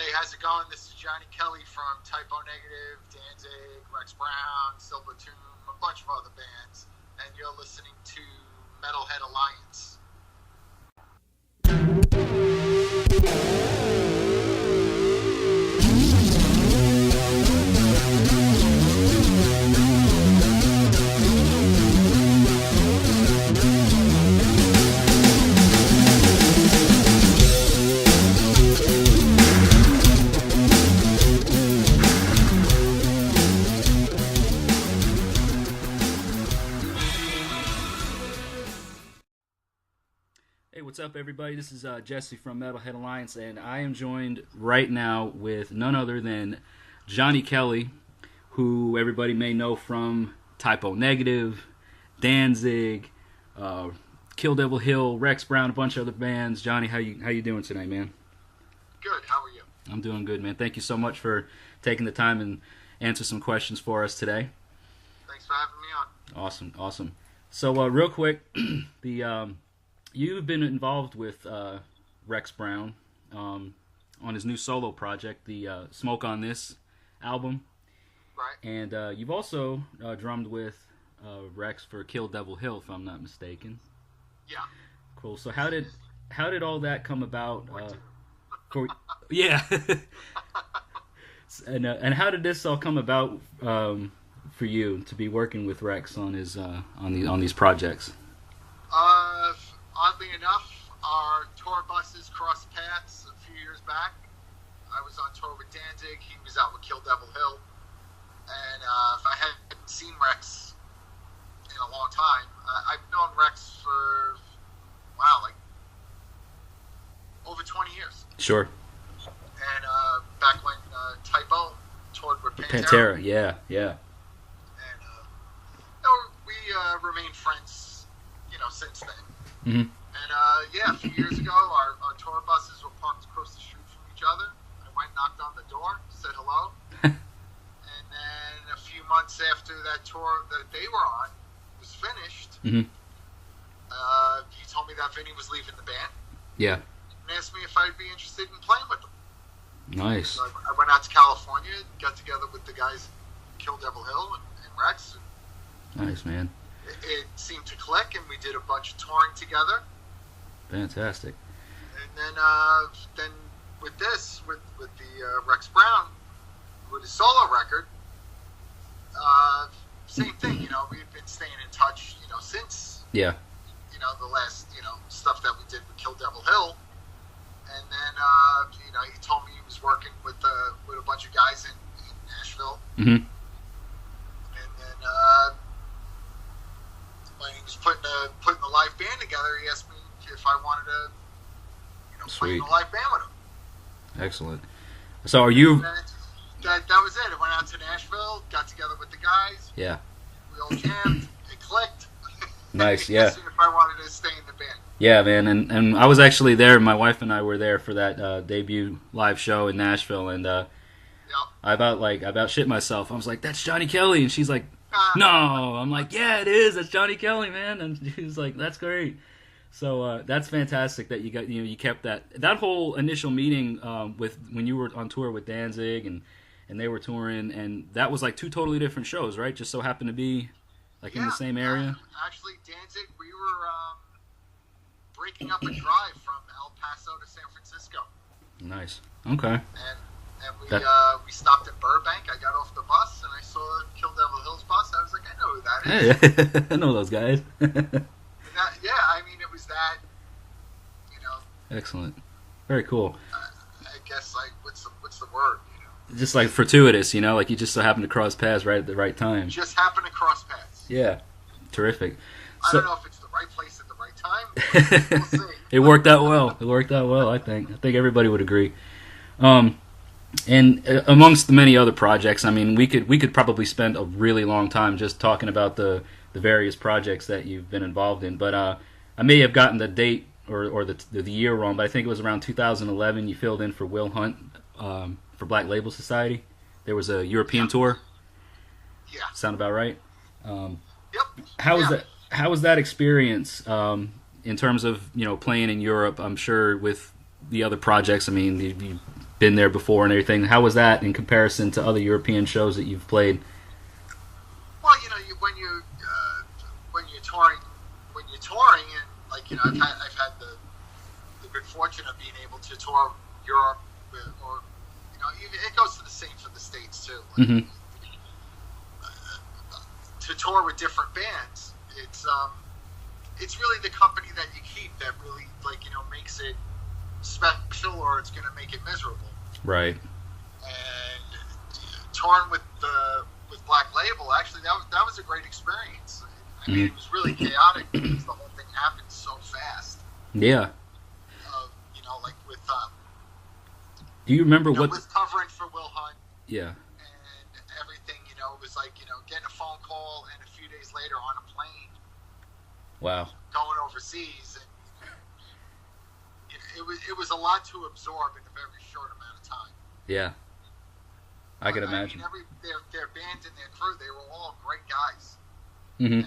Hey, how's it going? This is Johnny Kelly from O Negative, Danzig, Rex Brown, Silvertomb, a bunch of other bands, and you're listening to Metalhead Alliance. Hey, what's up, everybody? This is Jesse from Metalhead Alliance, and I am joined right now with none other than Johnny Kelly, who everybody may know from O Negative, Danzig, Kill Devil Hill, Rex Brown, a bunch of other bands. Johnny, how you doing tonight, man? Good. How are you? I'm doing good, man. Thank you so much for taking the time and answer some questions for us today. Thanks for having me on. Awesome. So, real quick, you've been involved with Rex Brown on his new solo project, the Smoke on This album. Right. And you've also drummed with Rex for Kill Devil Hill, if I'm not mistaken. Yeah. Cool. So how did all that come about? Yeah. And how did this all come about for you to be working with Rex on his on these projects? Oddly enough, our tour buses crossed paths a few years back. I was on tour with Danzig. He was out with Kill Devil Hill. And I hadn't seen Rex in a long time. I've known Rex for, like over 20 years. Sure. And back when Typo toured with Pantera, yeah. And we remained friends, since then. Mm-hmm. And a few years ago, our tour buses were parked across the street from each other. I went, knocked on the door, said hello. And then a few months after that tour that they were on was finished, mm-hmm. He told me that Vinny was leaving the band. Yeah. And asked me if I'd be interested in playing with them. Nice. So I went out to California, got together with the guys Kill Devil Hill and Rex. Nice, man. It seemed to click, and we did a bunch of touring together. Fantastic. And then with this, with the Rex Brown, with his solo record, same thing. We've been staying in touch, since the last stuff that we did with Kill Devil Hill. And then he told me he was working with a bunch of guys in Nashville. Mm-hmm. And then when he was putting the live band together, he asked me if I wanted to play in a live band with him. Excellent. So are you... That was it. I went out to Nashville, got together with the guys. Yeah. We all jammed. It clicked. Nice, He yeah. asked me if I wanted to stay in the band. Yeah, man, and I was actually there. My wife and I were there for that debut live show in Nashville, and I about shit myself. I was like, "That's Johnny Kelly," and she's like, "No." I'm like, "Yeah, it is. That's Johnny Kelly, man." And she was like, "That's great." So that's fantastic that you got you kept that whole initial meeting with when you were on tour with Danzig and they were touring, and that was like two totally different shows, right? Just so happened to be in the same area. Actually, Danzig, we were breaking up a drive from El Paso to San Francisco. Nice. Okay. And we stopped in Burbank. I got off the bus and I saw Kill Devil Hill's bus. I was like, I know who that is. Hey, I know those guys. It was that, Excellent. Very cool. I guess, what's the word, Just like fortuitous, like you just so happened to cross paths right at the right time. Just happened to cross paths. Yeah. Terrific. I don't know if it's the right place at the right time. We'll see. It worked out well. I think everybody would agree. And amongst the many other projects, we could probably spend a really long time just talking about the various projects that you've been involved in. But I may have gotten the date or the year wrong, but I think it was around 2011. You filled in for Will Hunt for Black Label Society. There was a European tour. Yeah. Sound about right? Yep. How was that experience in terms of playing in Europe? I'm sure with the other projects. You been there before and everything. How was that in comparison to other European shows that you've played? Well, when you're touring, and like I've had the good fortune of being able to tour Europe, or it goes to the same for the States too. Like, to tour with different bands, it's really the company that you keep that really makes it special, or it's going to make it miserable. Right. And touring with Black Label, actually, that was a great experience. I mean, it was really chaotic because the whole thing happened so fast. Yeah. Like with do you remember what? With covering for Will Hunt. Yeah. And everything, it was like getting a phone call and a few days later on a plane. Wow. Going overseas, and it was a lot to absorb in a very short amount of time. Yeah. I can imagine. I mean, their band and their crew, they were all great guys. Mm-hmm. And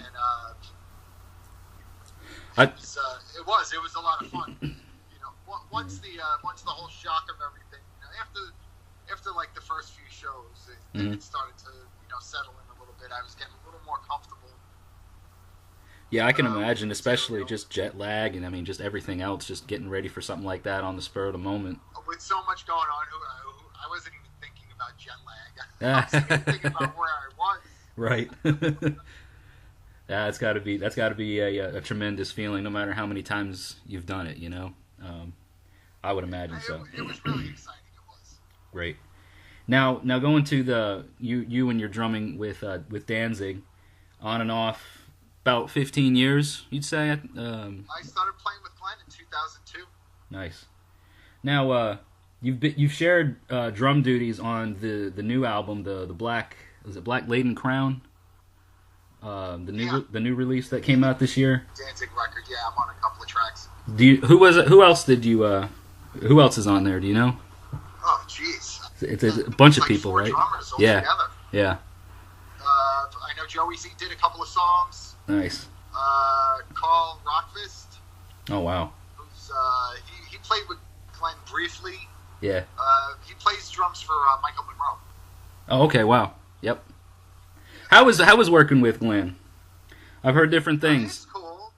it was a lot of fun. Once the whole shock of everything, after like the first few shows, it started to settle in a little bit. I was getting a little more comfortable. Yeah, I can imagine, especially just jet lag and just everything else, just getting ready for something like that on the spur of the moment. With so much going on, I wasn't even thinking about jet lag. I was thinking about where I was. Right. That's got to be a tremendous feeling, no matter how many times you've done it. I would imagine so. It was really exciting. It was great. Now going to you and your drumming with Danzig, on and off. About 15 years, you'd say? I started playing with Glenn in 2002. Nice. Now, you've shared drum duties on the new album, the Black Laden Crown, the new release that came out this year. Danzig record, yeah. I'm on a couple of tracks. Who else is on there? Do you know? Oh, jeez. It's a bunch of people, right? Drummers all yeah. Together. Yeah. I know Joey Z did a couple of songs. Nice. Carl Rockfist. Oh wow. Who's he played with Glenn briefly. Yeah. He plays drums for Michael Monroe. Oh, okay. Wow. Yep. How was working with Glenn? I've heard different things. It's cool.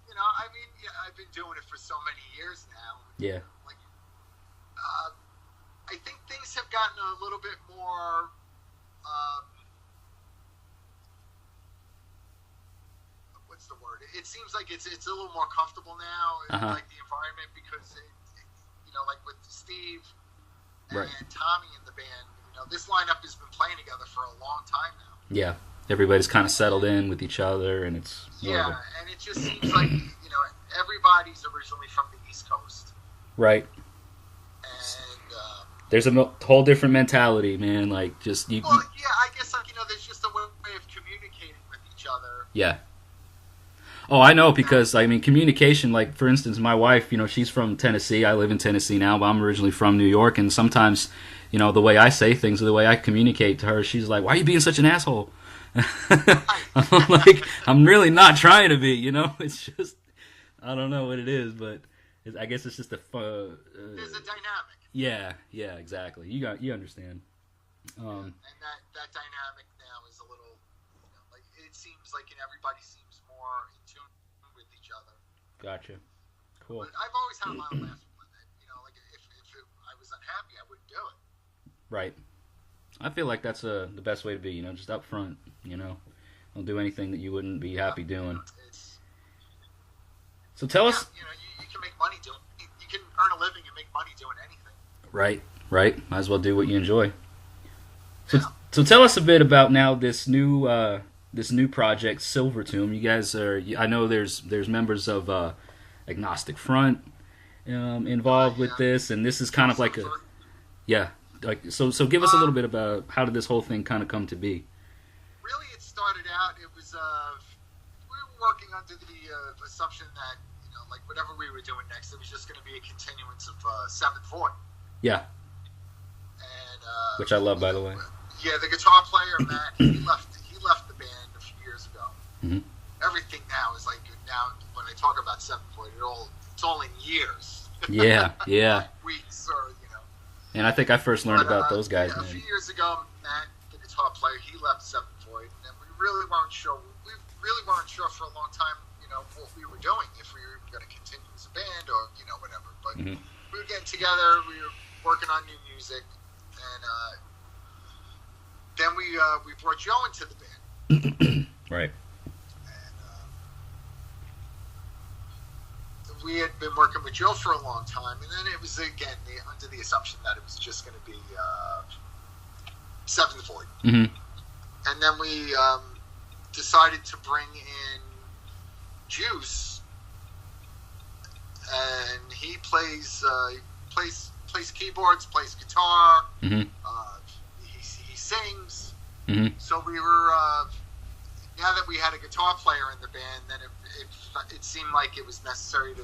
I've been doing it for so many years now. Yeah. Like, I think things have gotten a little bit more. What's the word? It seems like it's a little more comfortable now, like the environment, because like with Steve and Tommy in the band, this lineup has been playing together for a long time now. Yeah, everybody's kind of settled in with each other, and it's and it just seems like everybody's originally from the East Coast, right? And there's a whole different mentality, man. Like just you. Well, yeah, I guess there's just a way of communicating with each other. Yeah. Oh, I know, because communication. Like for instance, my wife, she's from Tennessee. I live in Tennessee now, but I'm originally from New York. And sometimes, the way I say things, or the way I communicate to her, she's like, "Why are you being such an asshole?" I'm like, I'm really not trying to be. It's just, I don't know what it is, but I guess it's just a. There's a dynamic. Yeah, exactly. You understand. And that dynamic now is a little, like it seems like everybody seems more in tune with each other. Gotcha. Cool. But I've always had a lot of laughs with it. Like if I was unhappy, I wouldn't do it. Right. I feel like that's the best way to be. Just up front. Don't do anything that you wouldn't be happy doing. So tell us. You can make money doing. You can earn a living and make money doing anything. Right. Might as well do what you enjoy. So tell us a bit about now this new project, Silvertomb. You guys are. I know there's members of Agnostic Front involved with this, and this is kind of like so give us a little bit about how did this whole thing kind of come to be. Really, it started out. It was we were working under the assumption that like whatever we were doing next, it was just going to be a continuance of Seventh Void. Yeah. And which I love, by the way. Yeah, the guitar player Matt, he left the band a few years ago. Mm-hmm. Everything now is like now when I talk about Seventh Void, it's all in years. Yeah. Weeks or And I think I first learned about those guys, a few years ago, Matt, the guitar player, he left Seventh Void, and we really weren't sure. We really weren't sure for a long time, what we were doing, if we were going to continue as a band or, whatever. But we were getting together, we were working on new music, and then we brought Joe into the band. Right. We had been working with Joe for a long time, and then it was, again, under the assumption that it was just going to be Seventh Void. Mm-hmm. And then we decided to bring in Juice, and he plays keyboards, plays guitar, he sings. Mm-hmm. So we were, now that we had a guitar player in the band, then it seemed like it was necessary to,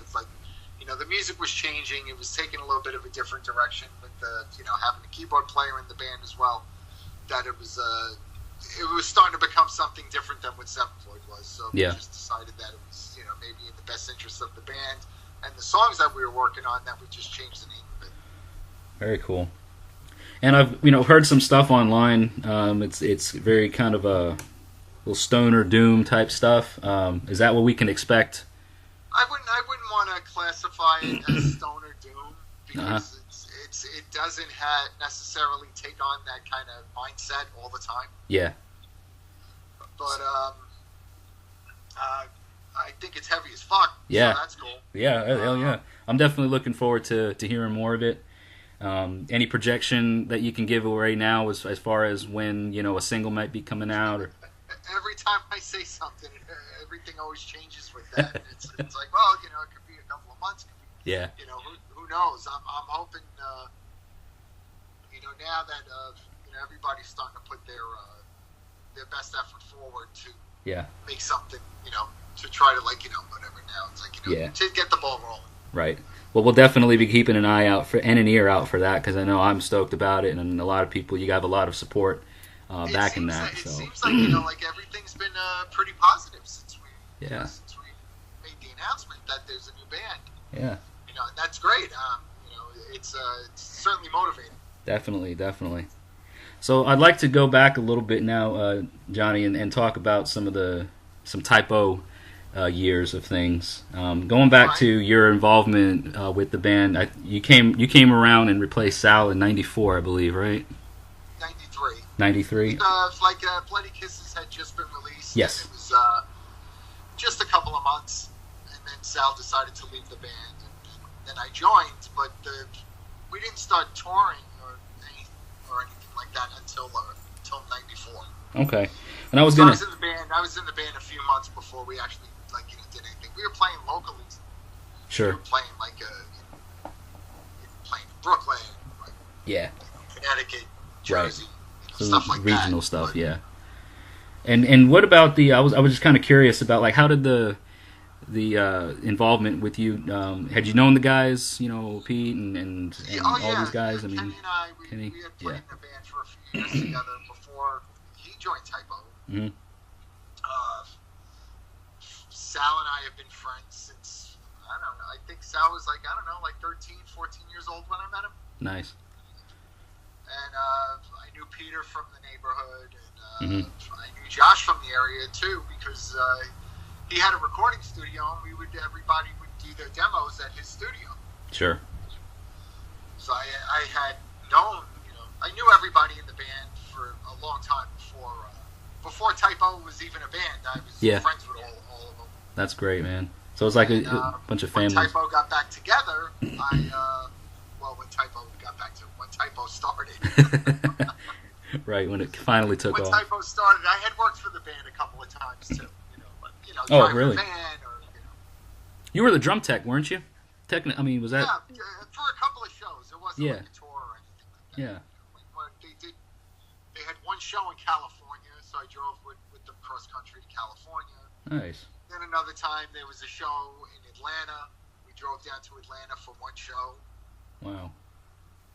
the music was changing. It was taking a little bit of a different direction with having a keyboard player in the band as well. That it was starting to become something different than what Seventh Void was. So we just decided that it was, maybe in the best interest of the band and the songs that we were working on, that we just changed the name of it. Very cool. And I've heard some stuff online. It's very kind of a little stoner doom type stuff. Is that what we can expect? I wouldn't want to classify it as stoner doom, because it doesn't necessarily take on that kind of mindset all the time. Yeah. But I think it's heavy as fuck. Yeah. So that's cool. Yeah, hell yeah. I'm definitely looking forward to hearing more of it. Any projection that you can give right now as far as when, a single might be coming out? Or... Every time I say something, everything always changes with that. It's like, well, it could be a couple of months. Could be, yeah. Who knows? I'm hoping, now that everybody's starting to put their best effort forward to make something, to try to whatever. Now it's like to get the ball rolling. Right. Well, we'll definitely be keeping an eye out and an ear out for that, because I know I'm stoked about it, and a lot of people, you have a lot of support backing that. It so. seems like everything's been pretty positive since we made the announcement that there's a new band. Yeah. And that's great. It's certainly motivating. Definitely. So I'd like to go back a little bit now, Johnny, and talk about some typo years of things. Going back to your involvement with the band, you came around and replaced Sal in '94, I believe, right? 93. Bloody Kisses had just been released. Yes. And it was just a couple of months, and then Sal decided to leave the band, and then I joined. But we didn't start touring or anything like that until '94. Okay. And I was in the band. I was in the band a few months before we actually did anything. We were playing locally. Sure. We were playing playing in Brooklyn, Connecticut, Jersey, stuff like regional that. Stuff. Yeah. And what about I was just kind of curious about how did the involvement with you? Had you known the guys? Pete and all these guys. I mean, Kenny and I, we had played in a band for a few years together before he joined Typo. Mm-hmm. Sal and I have been friends since, I don't know, I think Sal was 13, 14 years old when I met him. Nice. And I knew Peter from the neighborhood, and I knew Josh from the area too, because he had a recording studio, and everybody would do their demos at his studio. Sure. So I had known, I knew everybody in the band for a long time before Typo was even a band. I was friends with all of them. That's great, man. So it's like a bunch of families. When Typo got back together, when Typo started. Right, when it finally took off. When Typo started, I had worked for the band a couple of times too. Oh, really? Van or, You were the drum tech, weren't you? Was that? Yeah, for a couple of shows. It wasn't like a tour or anything like that. Yeah. They had one show in California, so I drove with them cross country to California. Nice. Then another time there was a show in Atlanta. We drove down to Atlanta for one show. Wow.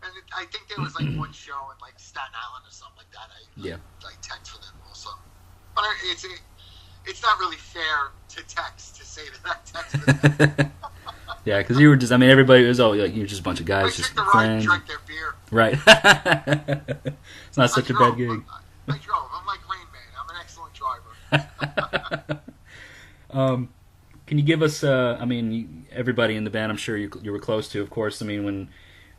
And I think there was one show in Staten Island or something like that. I teched for them also. But it's not really fair to text to say that I text for them. Yeah, because you were just, I mean, everybody was, like, you're just a bunch of guys, just friends. Drank their beer. Right. It's not such a bad gig. I drove. I'm like Rain Man. I'm an excellent driver. Can you give us, I mean, everybody in the band, I'm sure you were close to, of course. I mean, when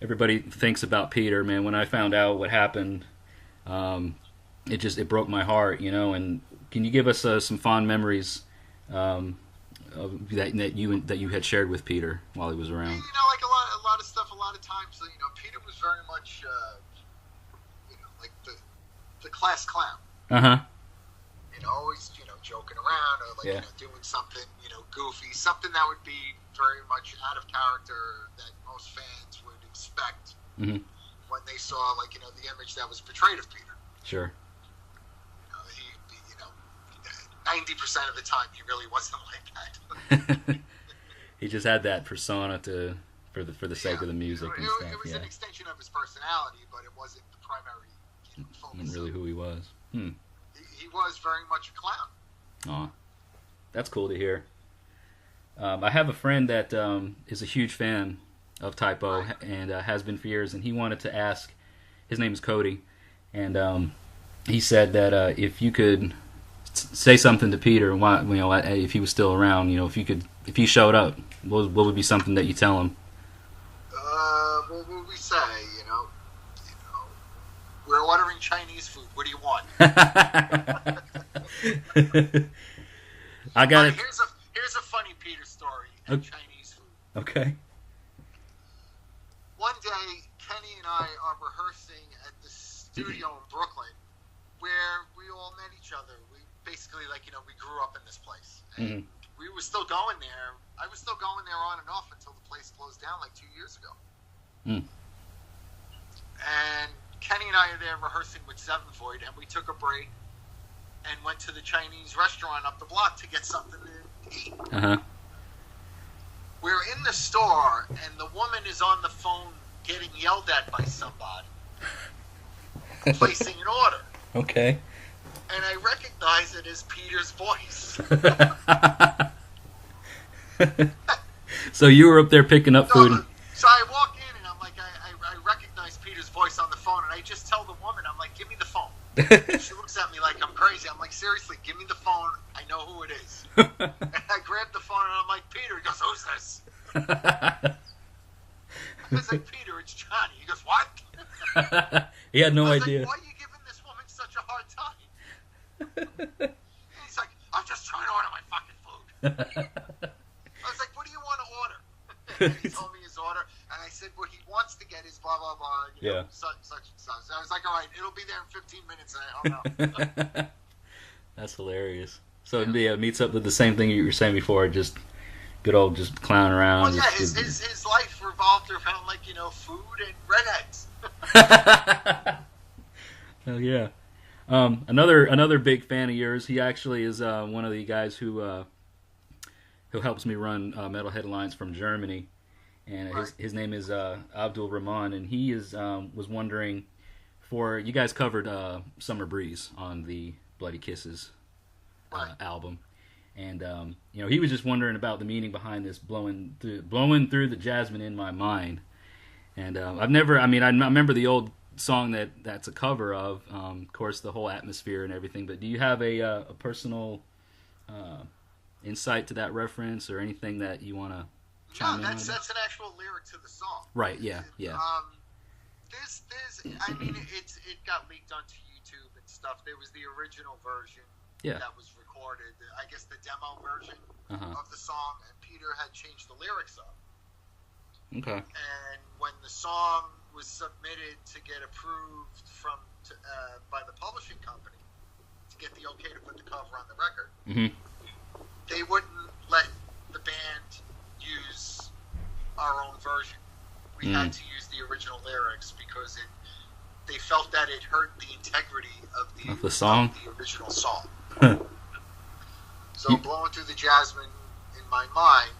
everybody thinks about Peter, man, when I found out what happened, it broke my heart, you know. And can you give us some fond memories that you had shared with Peter while he was around? You know, like a lot of stuff. A lot of times, you know, Peter was very much, you know, like the class clown. You know, always, you know, joking around or like, you know, doing something, you know, goofy, something that would be very much out of character that most fans would expect when they saw, like, you know, the image that was portrayed of Peter. Sure. You know, 90% of the time he really wasn't like that. He just had that persona for the sake of the music and stuff. It was an extension of his personality, but it wasn't the primary, you know, focus. Wasn't really who he was. He was very much a clown. Aw, that's cool to hear. I have a friend that is a huge fan of Typo and has been for years, and he wanted to ask. His name is Cody, and he said that if you could say something to Peter, you know, if he was still around, you know, if he showed up, what would be something that you tell him? What would we say? You know, we're ordering Chinese food. What do you want? I got it. Here's a funny Peter story of Chinese food. Okay. One day, Kenny and I are rehearsing at the studio in Brooklyn, where we all met each other. We basically, like, you know, we grew up in this place. And we were still going there. I was still going there on and off until the place closed down like 2 years ago. And Kenny and I are there rehearsing with Seven Void, and we took a break and went to the Chinese restaurant up the block to get something to eat. We're in the store, and the woman is on the phone getting yelled at by somebody, placing an order. Okay. And I recognize it as Peter's voice. So you were up there picking up food. So I walk in, and I'm like, I recognize Peter's voice on the phone, and I just tell the woman, I'm like, give me the phone. She looks at me like I'm crazy. I'm like, seriously, give me the phone. I know who it is. And I grab the phone, and I'm like, Peter. He goes, who's this? I was like, Peter, it's Johnny. He goes, what? He had no I was idea. like, why are you giving this woman such a hard time? And he's like, I'm just trying to order my fucking food. I was like, what do you want to order? And he told me his order, and I said, what he wants to get is blah, blah, blah, you know, such and such. So I was like, all right, it'll be there in 15 minutes, and I hung up. That's hilarious. So it meets up with the same thing you were saying before, just good old just clowning around. Well, yeah, his life revolved around, like, you know, food and redheads. Hell yeah. Another big fan of yours. He actually is one of the guys who helps me run Metalhead Alliance from Germany, and his name is Abdul Rahman, and he was wondering for you guys covered Summer Breeze on the Bloody Kisses album, and you know, he was just wondering about the meaning behind this blowing through the jasmine in my mind, and I remember the old song that's a cover of course, the whole atmosphere and everything, but do you have a personal insight to that reference or anything that you want to chime in on? That's an actual lyric to the song. Right, yeah. I mean, it got leaked onto YouTube and stuff. There was the original version that was recorded, I guess the demo version of the song, and Peter had changed the lyrics up. Okay. And when the song was submitted to get approved by the publishing company to get the okay to put the cover on the record, they wouldn't let the band use our own version. We had to use the original lyrics because they felt that it hurt the integrity of the song, of the original song. So, blowing through the jasmine in my mind,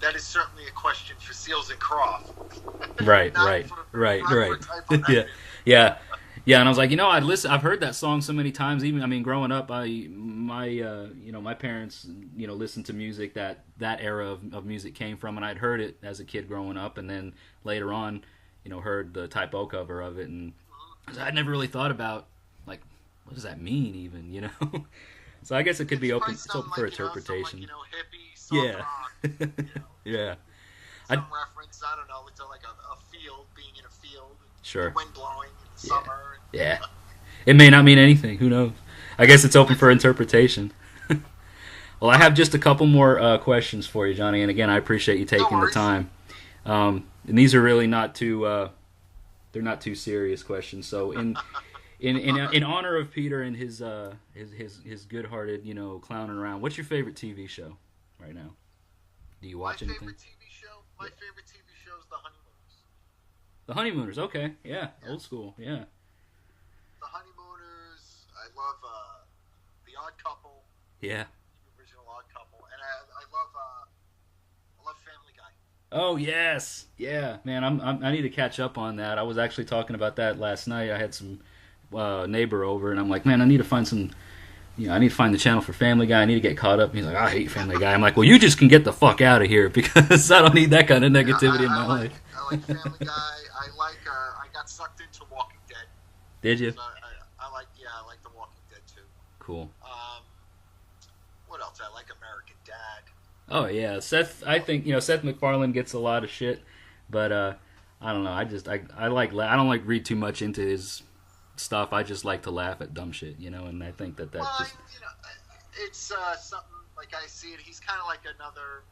that is certainly a question for Seals and Croft. Right. Yeah. Yeah, and I was like, I've heard that song so many times. Even, I mean, growing up, my parents, listened to music that era of music came from, and I'd heard it as a kid growing up, and then later on, heard the Type O cover of it, and I'd never really thought about, like, what does that mean, even, So I guess it could be open. It's open for interpretation. Hippie, soft rock, Yeah. Some reference, I don't know, to like a field, being in a field, sure, wind blowing in summer. Yeah. It may not mean anything. Who knows? I guess it's open for interpretation. Well, I have just a couple more questions for you, Johnny. And again, I appreciate you taking the time. And these are really not too. They're not too serious questions. So in honor of Peter and his good-hearted, clowning around, what's your favorite TV show right now? Do you watch anything? My favorite TV show is The Honeymooners. The Honeymooners, okay, yeah, old school, yeah. The Honeymooners. I love The Odd Couple. Yeah. The original Odd Couple, and I love Family Guy. Oh yes, yeah, man. I need to catch up on that. I was actually talking about that last night. I had some neighbor over, and I'm like, man, I need to find some. I need to find the channel for Family Guy. I need to get caught up. And he's like, I hate Family Guy. I'm like, well, you just can get the fuck out of here because I don't need that kind of negativity in my life. I like Family Guy. I got sucked into Walking Dead. Did you? So I like The Walking Dead too. Cool. What else? I like American Dad. Oh yeah, Seth. I think Seth MacFarlane gets a lot of shit, but I don't know. I don't like read too much into his stuff. I just like to laugh at dumb shit, and I think that just... it's something like I see it. He's kind of like another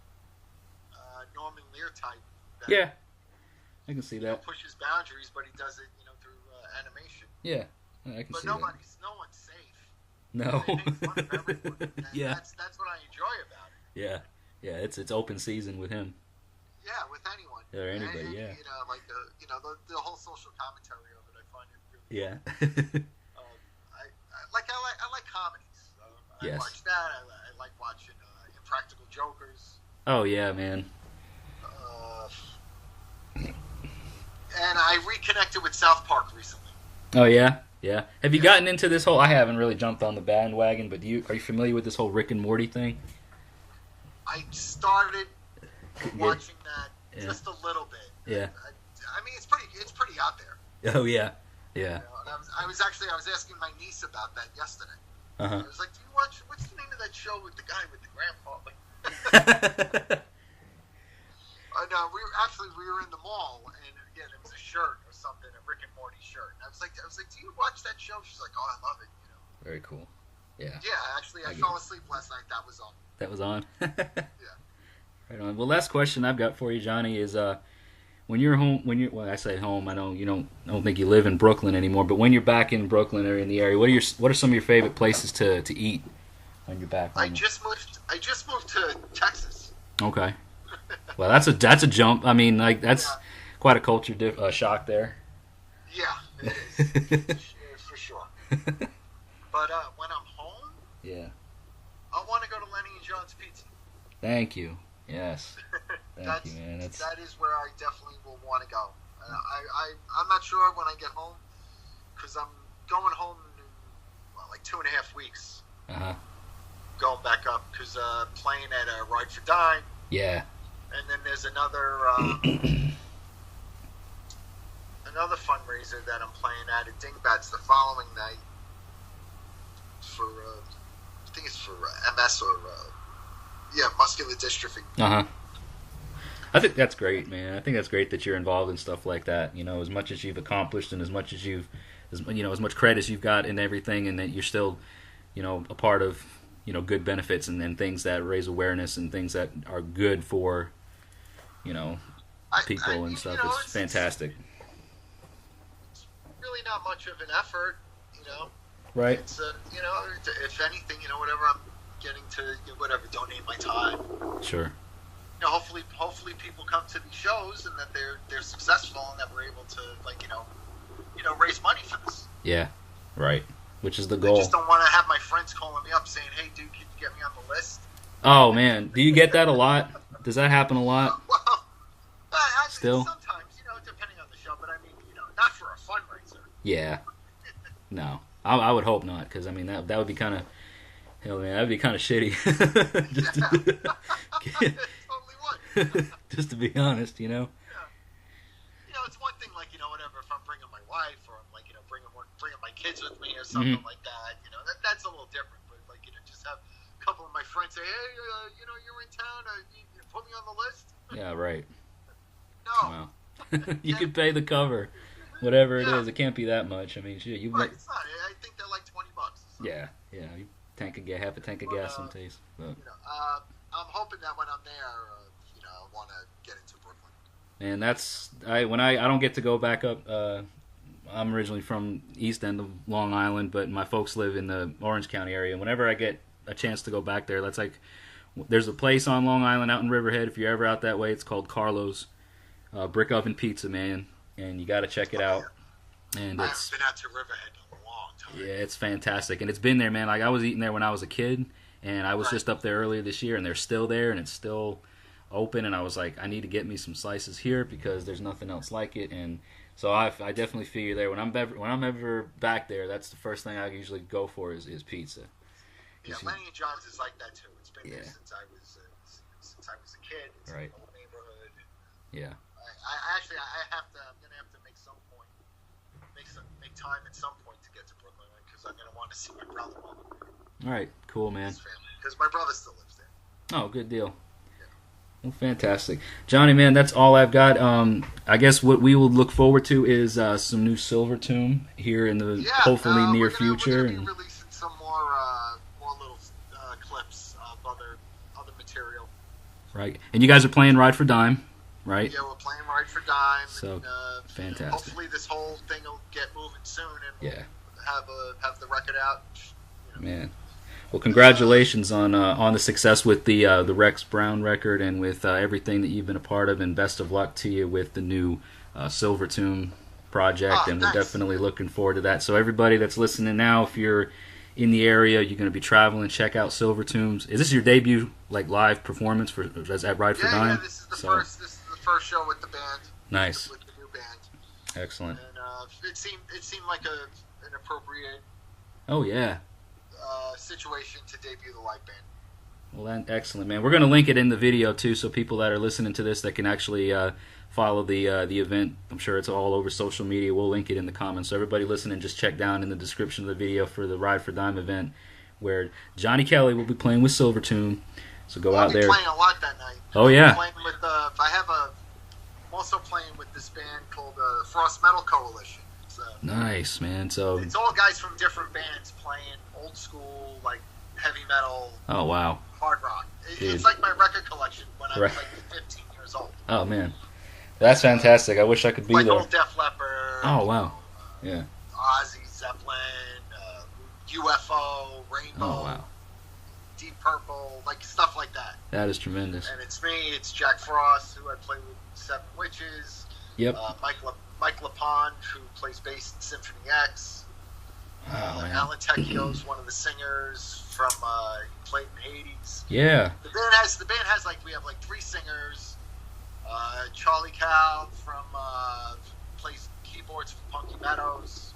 Norman Lear type. Yeah, I can see that. Pushes boundaries, but he does it, through animation. Yeah, I can see that. But no one's safe. No. They make fun of everyone. Yeah. That's what I enjoy about it. Yeah, it's open season with him. Yeah, with anyone. Or anybody, and, yeah. The whole social commentary of it, I find it really yeah. I like comedies. Yes. I watch that. I like watching Impractical Jokers. Oh yeah, man. And I reconnected with South Park recently. Oh yeah, yeah. Have you gotten into this whole? I haven't really jumped on the bandwagon, but are you familiar with this whole Rick and Morty thing? I started watching that just a little bit. Yeah. I mean, it's pretty out there. Oh yeah, yeah. I was asking my niece about that yesterday. Uh-huh. I was like, "Do you watch? What's the name of that show with the guy with the grandpa?" Like, no, we were in the mall, and again, it was a shirt or something, a Rick and Morty shirt. And I was like, "Do you watch that show?" She's like, "Oh, I love it." Very cool. Yeah. Yeah, actually, I fell asleep last night. That was on. That was on. Yeah. Right on. Well, last question I've got for you, Johnny, is when you're home. When I say home, I don't think you live in Brooklyn anymore. But when you're back in Brooklyn or in the area, what are some of your favorite places to eat when you're back home? I just moved to Texas. Okay. Well, that's a jump. I mean, like that's quite a culture shock there. Yeah, it is. For sure. But when I'm home, I want to go to Lenny and John's Pizza. Thank you. Yes. Thank you, man. That is where I definitely will want to go. I'm not sure when I get home because I'm going home in like 2.5 weeks. Uh-huh. Going back up because playing at Ride for Dime. Yeah. And then there's another fundraiser that I'm playing at Dingbats the following night for I think it's for MS or muscular dystrophy. Uh-huh. I think that's great, man. I think that's great that you're involved in stuff like that. As much as you've accomplished and as much as as much credit as you've got and everything, and that you're still, a part of, good benefits and things that raise awareness and things that are good for, people and stuff. It's fantastic. It's really not much of an effort, Right. It's if anything, whatever I'm getting to, whatever, donate my time. Sure. Hopefully people come to these shows and that they're successful and that we're able to raise money for this. Yeah. Right. Which is the goal. I just don't want to have my friends calling me up saying, "Hey, dude, can you get me on the list?" Oh man, do you get that a lot? Does that happen a lot? Well, still sometimes, depending on the show, but I mean, not for a fundraiser. Yeah. No, I would hope not, because I mean that would be kind of hell, man. That'd be kind of shitty. just, to, Totally would. just to be honest, you know. Yeah. You know, it's one thing, like, you know, whatever, if I'm bringing my wife or I'm, like, you know, bringing my kids with me or something like that, you know, that's a little different. But, like, you know, just have a couple of my friends say, hey, you know, you're in town, you put me on the list. Yeah, right. No. Wow. You could pay the cover, whatever it is. It can't be that much. I mean, shit, you. Right, it's not. I think they're like $20. Yeah. Half a tank of gas some days. But. You know, I'm hoping that when I'm there, you know, I want to get into Brooklyn. And when I don't get to go back up. I'm originally from East End of Long Island, but my folks live in the Orange County area. And whenever I get a chance to go back there, that's like, there's a place on Long Island out in Riverhead. If you're ever out that way, it's called Carlo's Brick Oven Pizza, man, and you got to check it out. And I haven't been out to Riverhead in a long time. Yeah, it's fantastic, and it's been there, man. Like I was eating there when I was a kid, and I was just up there earlier this year, and they're still there, and it's still open. And I was like, I need to get me some slices here because there's nothing else like it. And so I definitely feel you there. When I'm ever back there, that's the first thing I usually go for is pizza. Yeah, Lenny and John's is like that too. It's been there since I was a kid. It's right. in the whole neighborhood. Yeah. I'm gonna have to make time at some point to get to Brooklyn because I'm gonna want to see my brother. All right, cool, man. Because my brother still lives there. Oh, good deal. Well, fantastic. Johnny, man, that's all I've got. I guess what we will look forward to is some new Silvertomb here in the hopefully near future. We're going to be releasing some more little clips of other material. Right. And you guys are playing Ride for Dime, right? Yeah, we're playing Ride for Dime. So, fantastic. Hopefully this whole thing will get moving soon and we'll have the record out. You know. Man. Well, congratulations on the success with the Rex Brown record and with everything that you've been a part of, and best of luck to you with the new Silvertomb project, and we're definitely looking forward to that. So everybody that's listening now, if you're in the area, you're going to be traveling, check out Silvertomb's. Is this your debut live performance at Ride for Dime? Yeah, this is the first show with the band. Nice. With the new band. Excellent. And it seemed like an appropriate. Oh yeah. Situation to debut the live band. Well, excellent, man. We're going to link it in the video too, so people that are listening to this that can actually follow the event. I'm sure it's all over social media. We'll link it in the comments. So everybody listening, just check down in the description of the video for the Ride for Dime event, where Johnny Kelly will be playing with Silvertomb. So go out there. I'll be playing a lot that night. Oh yeah. I'm also playing with this band called Frost Metal Coalition. Nice, man. So it's all guys from different bands playing old school, like heavy metal. Oh wow. Hard rock. It's like my record collection when I was like 15 years old. Oh man, that's fantastic. I wish I could be like there. Old Def Leppard. Oh wow. Yeah. Ozzy, Zeppelin, UFO, Rainbow. Oh wow. Deep Purple, like stuff like that. That is tremendous. And it's me. It's Jack Frost, who I play with Seven Witches. Yep. Mike LaPond, who plays bass in Symphony X. Alan Tecchio's one of the singers from he played in Hades. Yeah. The band has like, we have like 3 singers. Charlie Cal from plays keyboards for Punky Meadows.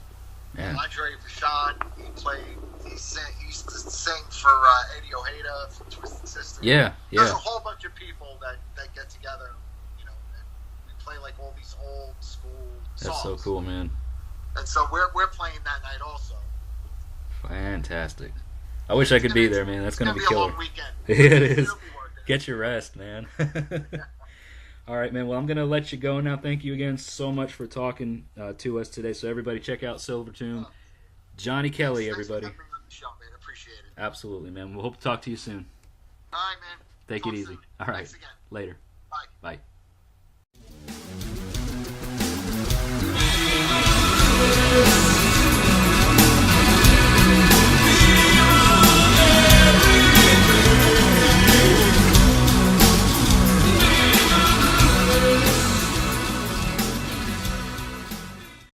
Man. Andre Vachon, he used to sing for Eddie Ojeda from Twisted Sister. Yeah. There's a whole bunch of people that get together, you know, and we play like all these old school songs. That's so cool, man. And so we're playing that night also. Fantastic. I wish I could be there, man. That's gonna be killer. A long weekend. It is. Get your rest, man. All right, man. Well, I'm going to let you go now. Thank you again so much for talking to us today. So everybody check out Silvertomb. Johnny Kelly, everybody. Thanks for the show, man. Appreciate it. Absolutely, man. We'll hope to talk to you soon. All right, man. Take it easy. All right. Thanks again. Later. Bye. Bye.